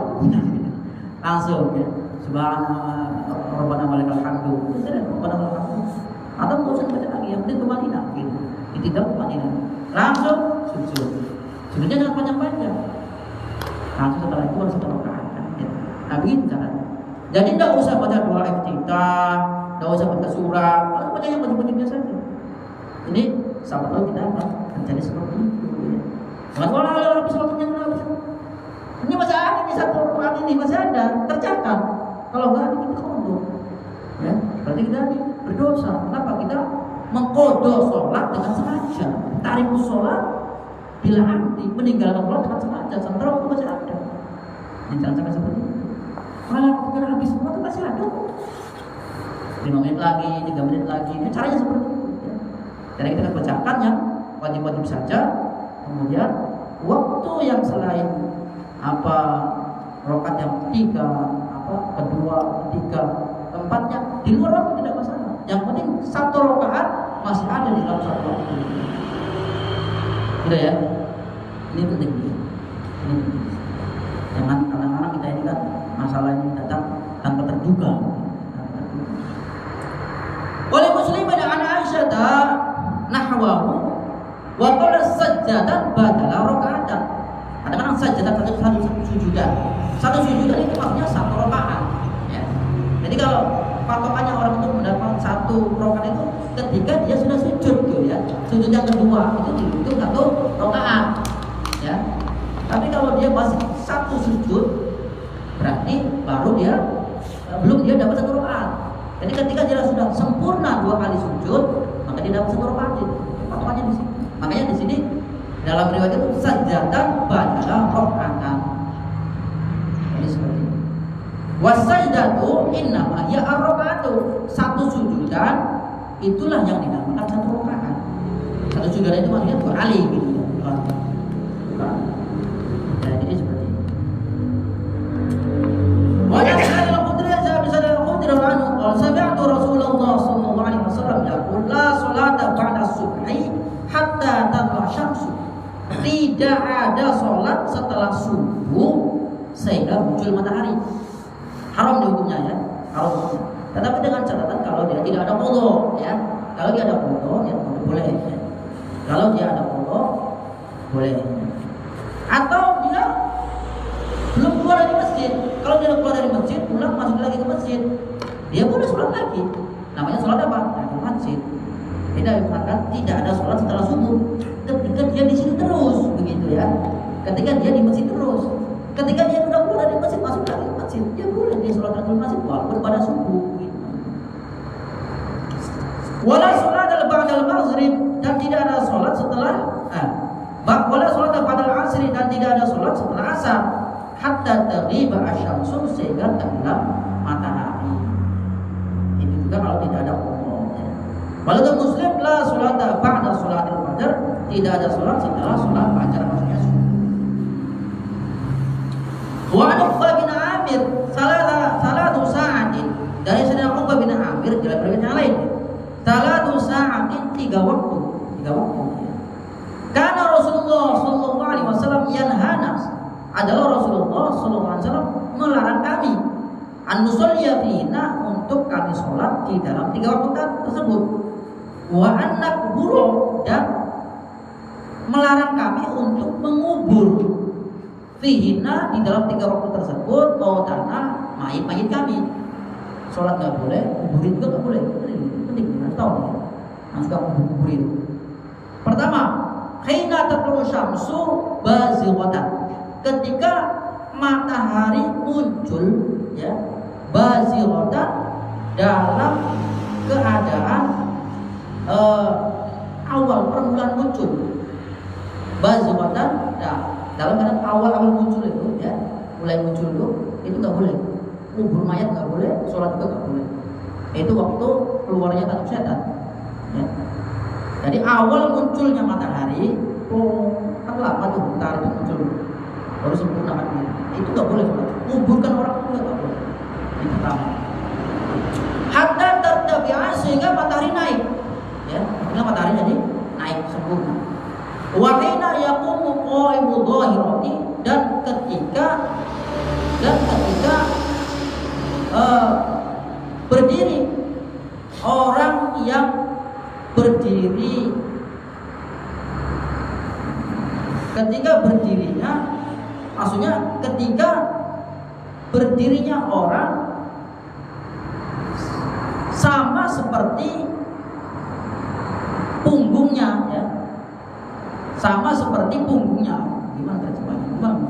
Langsung ya. Subhanallah, Rabbana walakal hamdu. Rabbana walakal hamdu. Atau enggak usah baca lagi, yang penting tumanina gitu. Tidak tumanina. Langsung sujud. Sujudnya jangan panjang-panjang. Langsung setelah itu harus 1 rakaat. Ya. Nah, begitu caranya. Jadi tidak usah baca doa iftitah, tidak usah baca surah, harus baca yang baca biasa saja. Ini sahabat tahu kita terjadi seperti itu. Ya. Jangan habis waktunya habis. Ini masih ada nih 1 rakaat ini masih ada, tercatat. Kalau enggak kita kodok. Ya, berarti kita berdosa. Kenapa kita mengkodok sholat dengan sengaja? Tarik sholat bila anti, meninggalkan sholat dengan sengaja, sementara waktu masih ada. Jangan sampai seperti itu. Kalau waktu habis semua itu masih ada. 5 menit lagi, 3 menit lagi. Caranya seperti itu. Ya. Jadi kita bacakan yang wajib-wajib saja. Kemudian waktu yang selain rakaat yang 3, kedua, 3, keempatnya di luar waktu tidak masalah. Yang penting 1 rakaat masih ada di dalam 1 waktu. Udah ya, ini penting. Jangan kadang-kadang kita ini kan masalah ini datang tanpa terduga. Oleh Muslim ada Aisyah nahwahu wa qala sajjadan badala rakaatan. sujudan. Satu sujudan itu maksudnya satu rakaat. Ya. Jadi kalau patokannya orang itu mendapat satu rakaat itu ketika dia sudah sujud gitu ya. Sujud yang kedua itu dihitung satu rakaat. Ya. Tapi kalau dia masih satu sujud berarti baru dia belum dia dapat satu rakaat. Jadi ketika dia sudah sempurna 2 kali sujud, maka dia dapat 1 rakaat. Patokannya di sini. Makanya di sini dalam riwayat itu sajdatan badala rakaatan. Jadi seperti itu. Wasajdatu innama hiya ar-rakaatu. Satu sujudan itulah yang dinamakan 1 rakaat. Satu sujudan itu maksudnya 2 kali gitu ya. Bukan. Jadi seperti itu. Sami'tu Rasulullah sallallahu alaihi wasallam yaqul la salata ba'da subhi hatta tatlu'a syamsu. Tidak ada salat setelah subuh sehingga muncul matahari. Haram hukumnya ya, haram hukumnya. Tetapi dengan catatan kalau dia tidak ada qadha ya. Kalau dia ada qadha ya boleh ya. Kalau dia ada qadha boleh. Atau dia belum keluar dari masjid. Kalau dia keluar dari masjid, pulang masuk lagi ke masjid, dia boleh sholat lagi. Namanya sholat apa? Tahiyyatul masjid. Tidak dikatakan tidak ada sholat setelah subuh. Ketika dia di sini terus, begitu ya. Ketika dia di masjid terus. Ketika dia sudah keluar dari masjid, masuk lagi ke masjid, dia boleh dia sholat tahiyyatul masjid walaupun pada subuh. Gitu. Wala sholat ba'dal maghrib, dan tidak ada sholat setelah wala sholat ba'dal asri, dan tidak ada sholat setelah asar. Hatta taghiba asyamsu, sehingga tenggelam matahari. Itu juga kalau tidak ada qadha. Walaupun Muslim la sholata ba'da sholatil fajr, tidak ada sholat setelah sholat fajar, maksudnya subuh. Wa an Uqbah bin Amir salatu sa'atin, dari Sayyidina Uqbah bin Amir dalam riwayat yang lain. Salatu sa'atin 3 waktu. Karena Rasulullah sallallahu alaihi wasallam yanhana, adalah Rasulullah sallallahu alaihi wasallam melarang kami an-nusalliya fihina, untuk kami sholat di dalam 3 waktu tersebut. Wa an-nakburu, dan melarang kami untuk mengubur fihina, di dalam 3 waktu tersebut, mautana, mayit-mayit kami. Sholat gak boleh, kuburin juga gak boleh. Penting harus tahu ya. Yang suka kuburin. Pertama, hina tatlu syamsu bazighatan, ketika matahari muncul ya, bazighatan, dalam keadaan awal permulaan muncul. Bazighatan dalam keadaan awal muncul itu ya, mulai muncul itu nggak boleh. Kubur mayat nggak boleh, sholat juga nggak boleh. Itu waktu keluarnya tanduk setan ya. Jadi awal munculnya matahari, kan lama tuh matahari itu muncul, baru sempurna matahari. Itu nggak boleh sholat. Kuburkan orang juga nggak boleh. Itu pertama. Hatta tertabi'ah, sehingga matahari naik ya, sehingga matahari jadi naik sempurna. Wa hina yaqumu qa'imu dhahirati, dan ketika berdiri orang yang berdiri, ketika berdirinya, maksudnya ketika berdirinya orang sama seperti punggungnya ya, sama seperti punggungnya. Gimana terjemahnya? Gimana?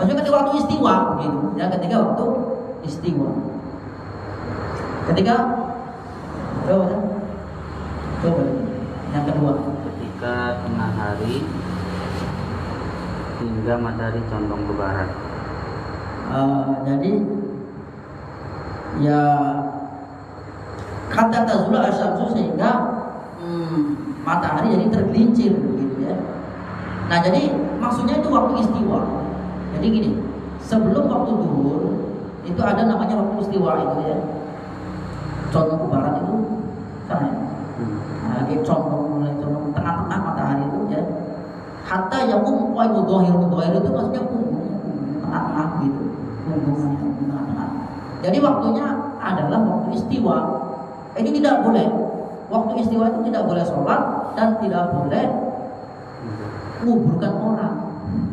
Maksudnya ketika waktu istiwa gitu ya, ketika waktu istiwa, ketika coba yang kedua, ketika tengah hari hingga matahari condong ke barat. Jadi ya kata tazula asyamsu, sehingga matahari jadi tergelincir gitu ya. Nah jadi maksudnya itu waktu istiwa. Jadi gini, sebelum waktu zuhur itu ada namanya waktu istiwa itu ya. Condong ke barat itu sana. Nah, dia condong tengah-tengah matahari itu ya. Hatta yakum qa'imu dhahir itu maksudnya punggungnya, tengah-tengah gitu. Punggungnya tengah-tengah. Jadi waktunya adalah waktu istiwa. Ini tidak boleh. Waktu istiwa itu tidak boleh sholat dan tidak boleh menguburkan orang.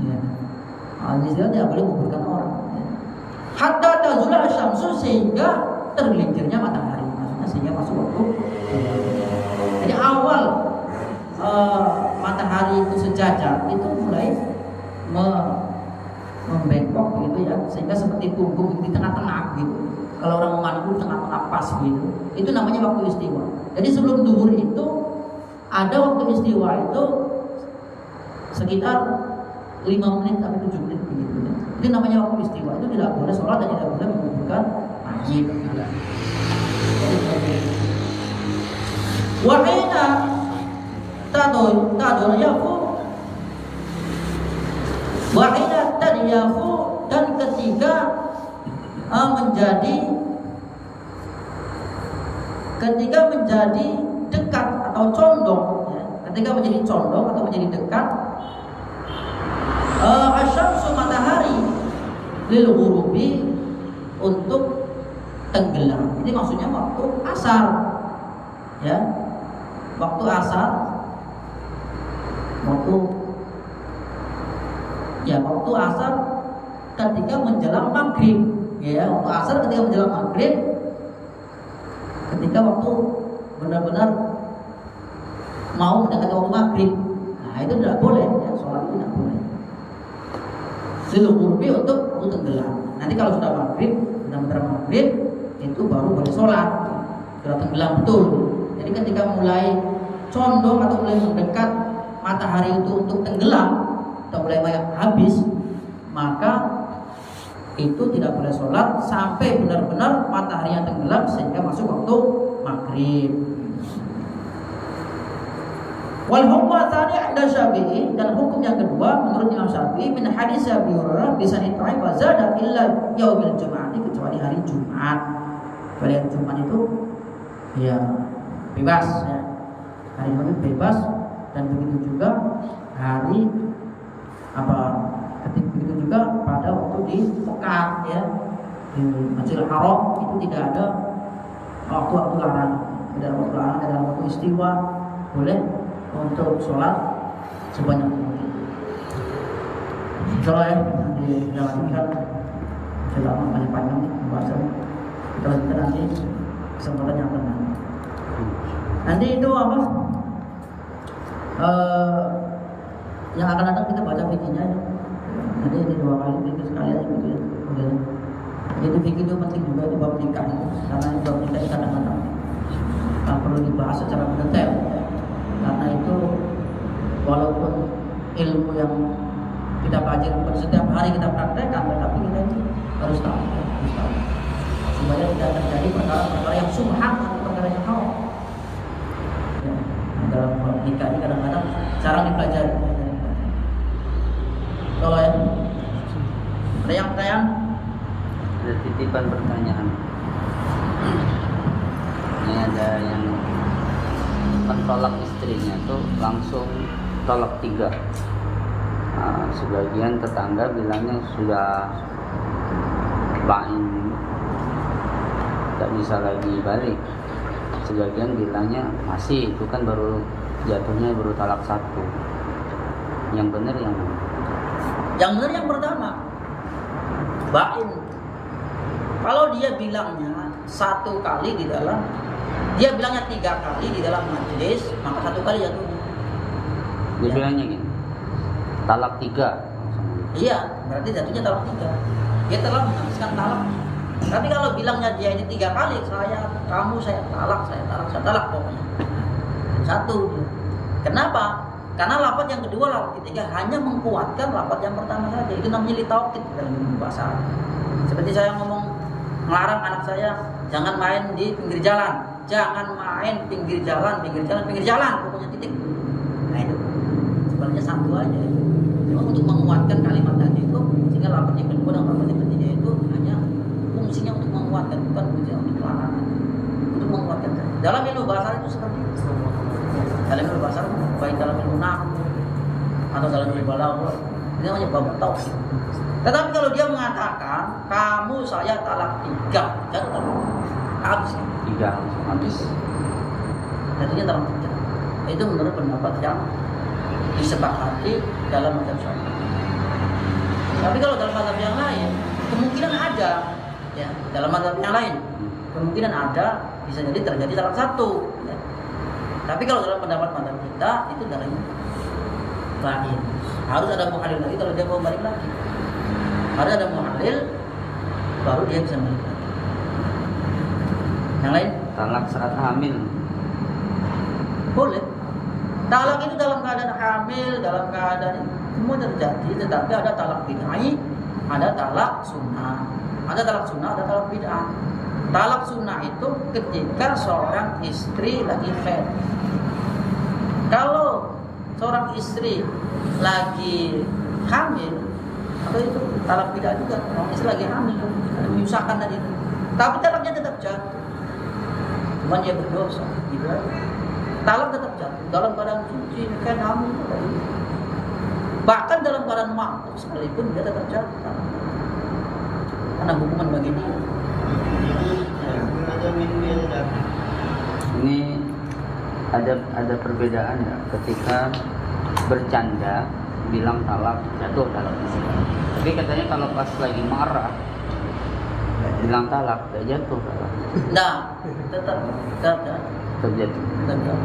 Ya. Di istiwa tidak boleh menguburkan orang. Hatta tazula syamsu, sehingga tergelincirnya matahari, maksudnya sehingga masuk waktu. Jadi awal matahari itu sejajar itu mulai membengkok gitu ya, sehingga seperti punggung di tengah-tengah gitu. Kalau orang memandu tengah-tengah pas gitu, itu namanya waktu istiwa. Jadi sebelum duhur itu ada waktu istiwa itu sekitar 5 menit sampai 7 menit begitu ya. Itu namanya waktu istiwa. Itu tidak boleh sholat dan tidak boleh menguburkan mayit. Wahina tadyafu, wahina tadyafu, dan ketika menjadi dekat atau condong ya, ketika menjadi condong atau menjadi dekat asyamsu, matahari, lil ghurubi, untuk tenggelam. Ini maksudnya waktu asar ya, waktu asar, waktu asar ketika menjelang maghrib ya, waktu asar ketika menjelang maghrib, ketika waktu benar-benar mau mendekati waktu maghrib. Nah itu tidak boleh ya, sholat itu tidak boleh. Silurbi untuk tenggelam. Nanti kalau sudah maghrib, benar-benar maghrib, itu baru boleh sholat. Sudah tenggelam betul. Jadi ketika mulai condong atau mulai mendekat matahari itu untuk tenggelam atau mulai habis, maka itu tidak boleh sholat sampai benar-benar matahari yang tenggelam sehingga masuk waktu maghrib. Wal hukmu tsani 'inda Syafi'i, dan hukum yang kedua menurut Imam Syafi'i min hadis Abi Hurairah bisa ditarik wa zada illa yaumil Jum'ah, kecuali hari Jumat. Kecuali hari Jumat itu ya bebas ya. Hari Jumat itu bebas, dan begitu juga hari begitu juga pada waktu di Mekah ya, di Masjidil Haram itu tidak ada waktu larangan, tidak ada waktu larangan, tidak ada waktu istiwa, boleh untuk sholat sebanyak mungkin. Insyaallah ya, nanti kita lanjutkan. Sudah banyak panjang pembahasan. Kita lanjutkan nanti kesempatan yang tenang. Nanti itu apa? Yang akan datang kita baca fikihnya ya. Nanti ini 2 kali fikih sekali aja gitu ya. Udah. Jadi fikih itu penting juga di bab nikah itu, karena bab nikah ini kadang-kadang perlu dibahas secara mendetail ya. Karena itu walaupun ilmu yang kita pelajari setiap hari kita praktekkan, tetapi kita itu harus tahu supaya tidak terjadi perkara-perkara yang subhat atau perkara yang haram ya. Dalam nikah ini kadang-kadang jarang dipelajari. Kalau ya ada yang pertanyaan? Ada titipan pertanyaan. Ini ada yang mentolak istrinya tuh langsung tolak 3. Nah, sebagian tetangga bilangnya sudah bain, tak bisa lagi balik. Sebagian bilangnya masih, itu kan baru jatuhnya baru talak 1. Yang benar yang mana? Yang benar yang pertama, bain. Kalau dia bilangnya 1 kali di dalam, dia bilangnya 3 kali di dalam majelis, maka 1 kali jatuhnya. Dia bilangnya gini, talak 3. Iya, berarti jatuhnya talak 3. Dia telah menghabiskan talak. Tapi kalau bilangnya dia ini 3 kali, saya talak pokoknya. 1. Kenapa? Karena lafaz yang kedua, lafaz ketiga hanya menguatkan lafaz yang pertama saja. Itu namanya litaukid dalam bahasa Arab. Seperti saya ngomong, melarang anak saya jangan main di pinggir jalan, pinggir jalan, pokoknya titik. Nah itu sebenarnya 1 aja. Cuma untuk menguatkan kalimat tadi itu, sehingga lafaz yang kedua dan lafaz yang ketiga itu hanya fungsinya untuk menguatkan, bukan fungsinya untuk larangan, untuk menguatkan. Dalam ilmu bahasa itu seperti itu. Dalam ilmu bahasa, baik dalam ilmu nahwu atau dalam ilmu balaghah, ini namanya bab tauhid. Tetapi kalau dia mengatakan kamu saya talak 3, jatuh talak habis. 3 habis. Jatuhnya talak 3. Itu menurut pendapat yang disepakati dalam mazhab Syafi'i. Tapi kalau dalam mazhab yang lain, kemungkinan ada, ya, dalam mazhab yang lain, kemungkinan ada, bisa jadi terjadi talak satu. Ya. Tapi kalau dalam pendapat mazhab kita, itu darahnya lain. Harus ada muhalil lagi kalau dia mau balik lagi. Harus ada muhalil, baru dia bisa balik lagi. Yang lain? Talak saat hamil. Boleh. Talak itu dalam keadaan hamil, dalam keadaan semua terjadi, tetapi ada talak bid'ah, ada talak sunnah. Ada talak sunnah, ada talak bid'ah. Talak sunnah itu ketika seorang istri lagi haid. Kalau seorang istri lagi hamil, atau itu talak bid'ah juga. Orang istri lagi hamil, menyusahkan tadi itu. Tapi talaknya tetap jatuh. Cuman dia berdosa, gitu aja. Talak tetap jatuh dalam keadaan suci, kan hamil. Bahkan dalam keadaan mampu sekalipun dia tetap jatuh. Karena hukuman bagi dia. Ini ada perbedaan ya ketika bercanda bilang talak jatuh dalam Islam. Tapi katanya kalau pas lagi marah bilang talak tidak jatuh talak. Nah, tetap Terjadi. tetap.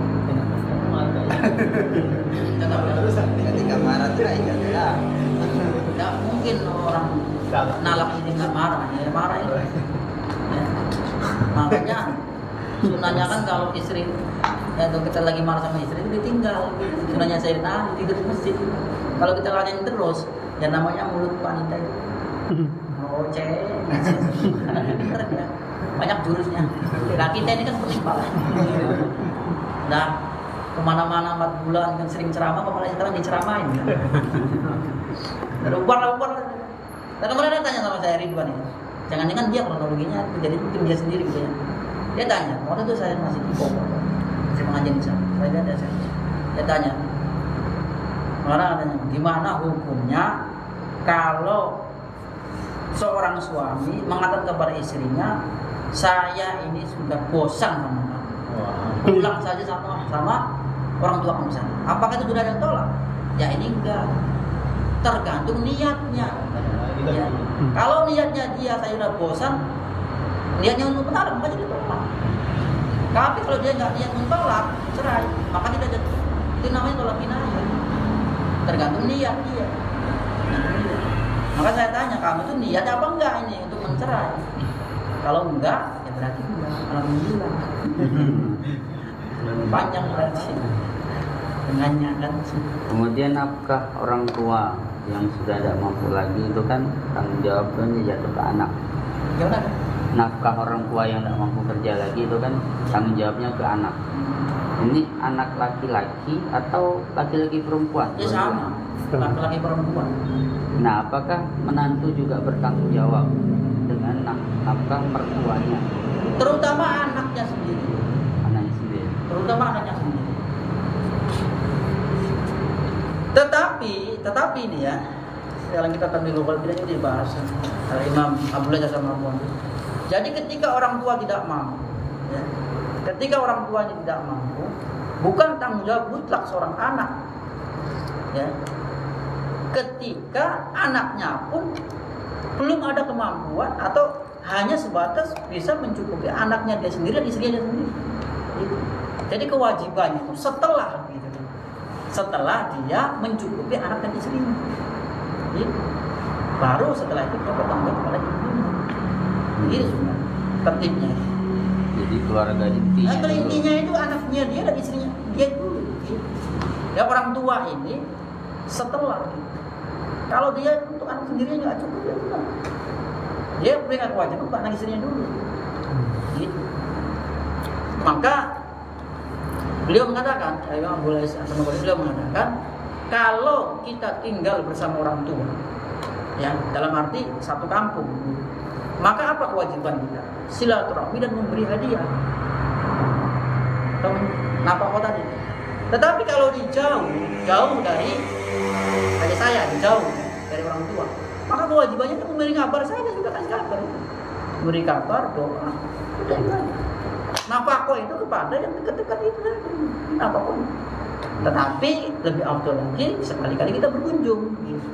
Ketika marah tuh aja lah. Tidak mungkin orang nalak ini nggak marah, ya marah itu. Ya. Makanya sunahnya kan kalau istri, ya tuh kita lagi marah sama istri itu ditinggal. Sunahnya saya tidur di masjid. Kalau kita ladenin terus, ya namanya mulut wanita itu. Oh cek, pinter ya, banyak jurusnya. Nah kita ini kan pening pala. Nah kemana-mana 4 bulan kan sering ceramah, kepala sekarang diceramain. Ubah. Dan kemudian dia tanya sama saya Ridwan ya, jangan-jangan dia kronologinya jadi mungkin dia sendiri gitu ya. Dia tanya, waktu itu saya masih di Bogor, masih pengajian di sana. Dia tanya, gimana hukumnya kalau seorang suami mengatakan kepada istrinya, saya ini sudah bosan sama kamu, pulang saja sama orang tua kamu sana. Apakah itu sudah ada tolak? Ya ini enggak, tergantung niatnya. Ya. Kalau niatnya dia saya sudah bosan, niatnya untuk menolak maka jadi tolak. Tapi kalau dia nggak niat mentolak, cerai, maka tidak jadi. Itu namanya tolak kinayah. Tergantung niat dia. Maka saya tanya, kamu itu niat apa enggak ini untuk mencerai? Kalau enggak, ya berarti enggak. Alhamdulillah. Panjang berarti. Dengannya kan. Kemudian nafkah orang tua yang sudah tidak mampu lagi itu kan tanggung jawabnya jatuh ke anak. Gimana? Nafkah orang tua yang tidak mampu kerja lagi itu kan tanggung jawabnya ke anak. Ini anak laki-laki atau laki-laki perempuan? Ya sama, laki-laki perempuan. Nah, apakah menantu juga bertanggung jawab dengan nafkah mertuanya? Terutama anaknya sendiri. Anaknya sendiri. Terutama anaknya sendiri. Tetapi ini ya, sekarang kita akan dulu kalau tidak dibahas Imam Abdullah sama Muhammad. Jadi ketika orang tua tidak mampu, ya, ketika orang tuanya tidak mampu, bukan tanggung jawab mutlak seorang anak, ya. Ketika anaknya pun belum ada kemampuan atau hanya sebatas bisa mencukupi anaknya dia sendiri dan istrinya dia sendiri. Gitu. Jadi kewajibannya itu setelah dia mencukupi anak dan istrinya, gitu. Baru setelah itu dia bertanggung jawab kepada ibunya. Ini sudah tertibnya. Jadi keluarga intinya. Nah, intinya itu anaknya dia dan istrinya dia dulu. Gitu. Ya orang tua ini setelah. Gitu. Kalau dia untuk anak sendirinya nggak cukup ya sudah. Dia punya kewajiban untuk anak istrinya dulu. Gitu. Maka beliau mengatakan, beliau mengatakan, kalau kita tinggal bersama orang tua, ya dalam arti satu kampung, maka apa kewajiban kita? Silaturahmi dan memberi hadiah. Nafkah tadi. Tetapi kalau jauh dari saya, jauh dari orang tua, maka kewajibannya itu memberi kabar. Saya juga kasih kabar, memberi kabar, doa. Nafkah itu kepada yang dekat-dekat itu saja. Tetapi lebih afdal lagi sekali-kali kita berkunjung. Gitu.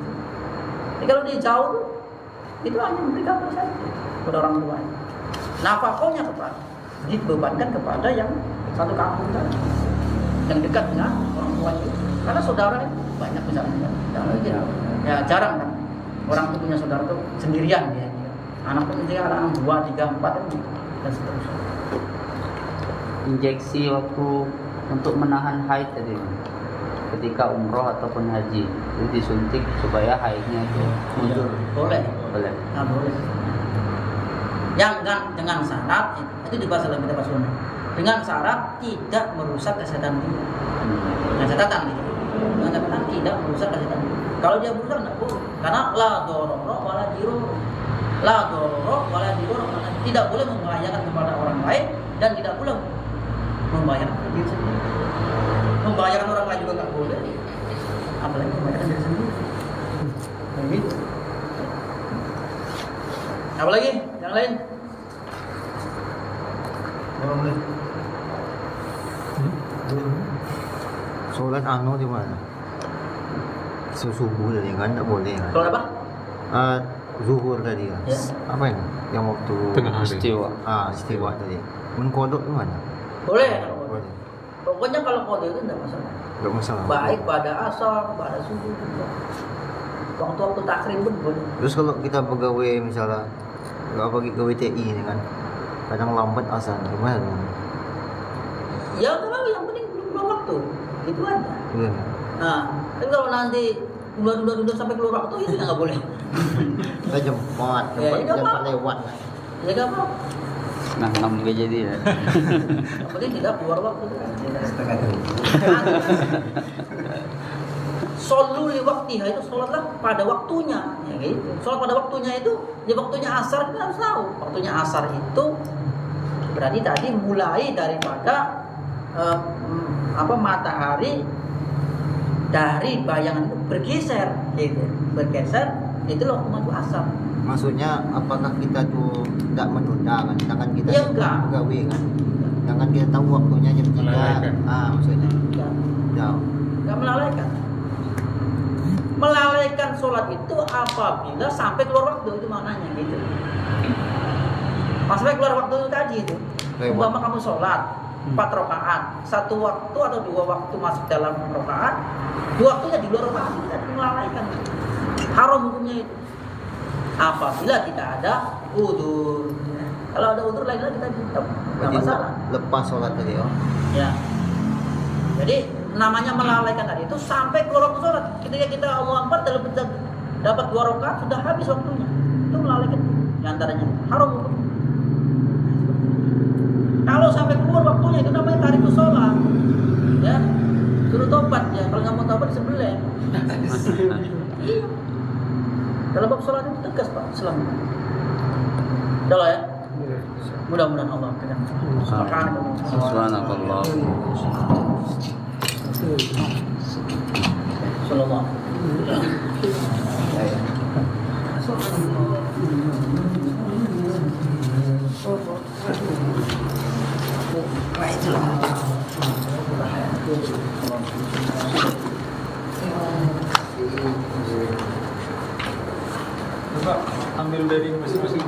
kalau dia jauh tuh, itu hanya memberi kabar saja kepada orang tua. Nafkahnya dibebankan kepada yang satu kampung tadi, yang dekat dengan orang tua itu. Karena saudara itu banyak misalnya, ya jarang kan orang itu punya saudara tuh sendirian ya. Anak pun ada anak 2, 3, 4 dan seterusnya. Injeksi waktu untuk menahan haid tadi, ketika umroh ataupun haji, itu disuntik supaya haidnya itu mundur. Boleh. Boleh. Nah, boleh. Yang dengan syarat itu dibahas dalam kitab sunnah. Dengan syarat tidak merusak kesehatan dia. Dengan catatan gitu. Dengan catatan tidak merusak kesehatan dia. Kalau dia merusak tidak boleh. Karena la dororo wala diroro. La dororo wala diroro. Tidak boleh membahayakan kepada orang lain dan tidak boleh membahayakan diri sendiri. Membahayakan orang lain juga nggak boleh. Apalagi membahayakan diri sendiri. Begitu. Apalagi yang lain? Sholat anu di mana? Subuh tadi kan tak boleh kan? Kalau apa? Zuhur tadi kan? Ya. Apa ini? Yang waktu Istiwa. istiwa tadi. Menkodok di mana? Boleh. Boleh. Pokoknya kalau kode itu tidak masalah. Enggak masalah. Baik pada asar, pada subuh. Waktu-waktu takrim pun boleh. Terus kalau kita pegawai misalnya nggak pakai gawe TI ini kan, kadang lambat azan gimana? Ya kalau yang penting belum waktu, itu aja. Iya. Nah, tapi kalau nanti dunda sampai keluar waktu itu nggak boleh. Kita jemput, Ya, ini nggak jemput apa-apa. lewat. Ya nggak apa. Nah, nggak jadi ya. Yang penting tidak keluar waktu. Setengah jam. Solu li waktiha itu sholatlah pada waktunya, ya gitu. Sholat pada waktunya itu, ya waktunya asar kita harus tahu. Waktunya asar itu berarti tadi mulai daripada matahari dari bayangan itu bergeser, gitu. Bergeser itu waktu asar. Maksudnya apakah kita tuh tidak menunda kan? Sedangkan kita Ya, enggak. pegawai kan? Sedangkan kita tahu waktunya jam 3. Melalaikan. Maksudnya. Ya, Ya. nggak melalaikan. Melalaikan sholat itu apabila sampai keluar waktu, itu maknanya gitu. Pas sampai keluar waktu itu tadi itu. Lewat. Umpama kamu sholat 4 rakaat, 1 waktu atau 2 waktu masuk dalam rakaat, 2 waktunya di luar rakaat, itu melalaikan. Haram hukumnya itu. Apabila tidak ada udzur. Kalau ada udzur lain kita tetap nggak Berarti masalah. lepas sholat tadi ya. Ya. Jadi namanya melalaikan tadi itu sampai keluar waktu sholat. Ketika kita Allahu Akbar dapat 2 rakaat sudah habis waktunya. Itu melalaikan di antaranya. Haram hukum. Kalau sampai keluar waktunya itu namanya tarikus sholat. Ya. Suruh tobat ya. Kalau nggak mau tobat disembelih. Iya. Dalam bab sholat itu tegas Pak Islam. Udah lah ya. Mudah-mudahan Allah akan Subhanallah. Sallallahu. Coba ambil dari masing-masing